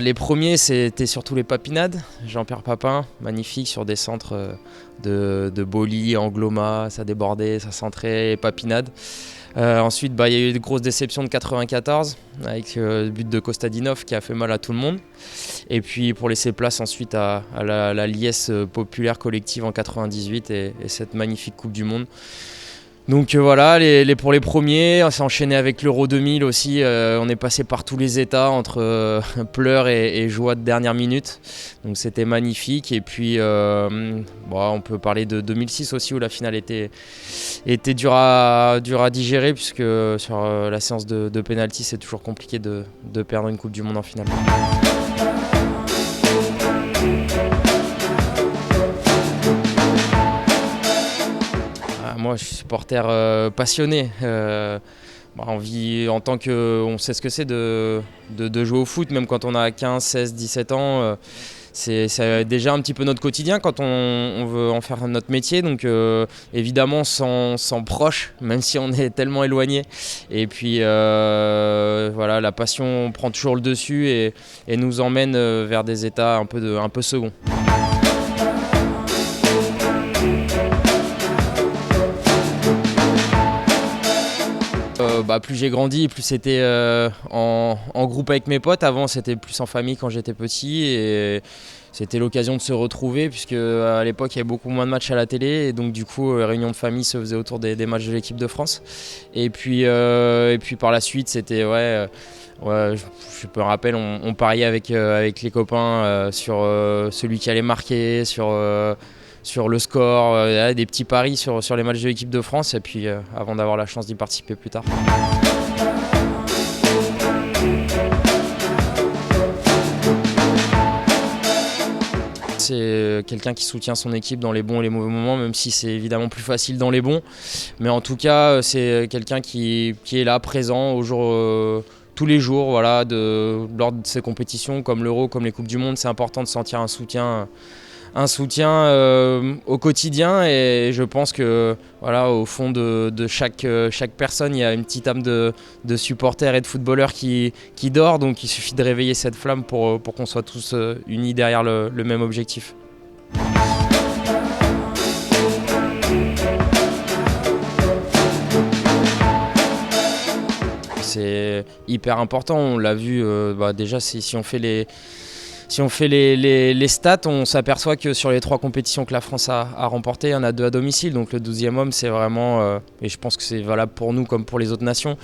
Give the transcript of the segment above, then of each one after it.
Les premiers, c'était surtout les papinades. Jean-Pierre Papin, magnifique sur des centres de Boli, Angloma, ça débordait, ça centrait, papinades. Ensuite, il y a eu une grosse déception de 94 avec le but de Kostadinov qui a fait mal à tout le monde. Et puis pour laisser place ensuite à la liesse populaire collective en 98 et cette magnifique Coupe du Monde. Donc voilà, pour les premiers, on s'est enchaîné avec l'Euro 2000 aussi. On est passé par tous les états entre pleurs et joie de dernière minute. Donc c'était magnifique. Et puis on peut parler de 2006 aussi où la finale était dure à digérer puisque sur la séance de pénalty c'est toujours compliqué de perdre une Coupe du Monde en finale. Moi, je suis supporter passionné. En tant que, on sait ce que c'est de jouer au foot, même quand on a 15, 16, 17 ans. C'est déjà un petit peu notre quotidien quand on veut en faire notre métier. Donc évidemment sans proche, même si on est tellement éloigné. Et puis la passion prend toujours le dessus et nous emmène vers des états un peu seconds. Plus j'ai grandi, plus c'était en groupe avec mes potes. Avant, c'était plus en famille quand j'étais petit et c'était l'occasion de se retrouver puisque à l'époque, il y avait beaucoup moins de matchs à la télé et donc du coup, réunion de famille se faisait autour des matchs de l'équipe de France. Et puis par la suite, c'était je me rappelle, on pariait avec les copains sur celui qui allait marquer, sur le score, des petits paris sur les matchs de l'équipe de France et puis avant d'avoir la chance d'y participer plus tard. C'est quelqu'un qui soutient son équipe dans les bons et les mauvais moments, même si c'est évidemment plus facile dans les bons. Mais en tout cas, c'est quelqu'un qui est là, présent tous les jours, lors de ces compétitions comme l'Euro, comme les Coupes du Monde. C'est important de sentir un soutien au quotidien et je pense que au fond de chaque personne il y a une petite âme de supporter et de footballeur qui dort, donc il suffit de réveiller cette flamme pour qu'on soit tous unis derrière le même objectif. C'est hyper important, on l'a vu déjà si on fait les stats, on s'aperçoit que sur les 3 compétitions que la France a remportées, il y en a 2 à domicile. Donc le 12e homme, c'est vraiment, et je pense que c'est valable pour nous comme pour les autres nations,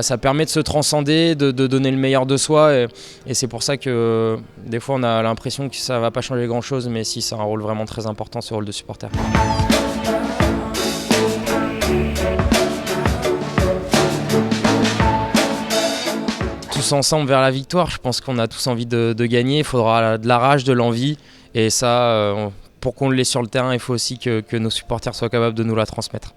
ça permet de se transcender, de donner le meilleur de soi. Et c'est pour ça que des fois on a l'impression que ça ne va pas changer grand-chose, mais si, ça a un rôle vraiment très important, ce rôle de supporter. Tous ensemble vers la victoire, je pense qu'on a tous envie de gagner, il faudra de la rage, de l'envie et ça, pour qu'on l'ait sur le terrain, il faut aussi que nos supporters soient capables de nous la transmettre.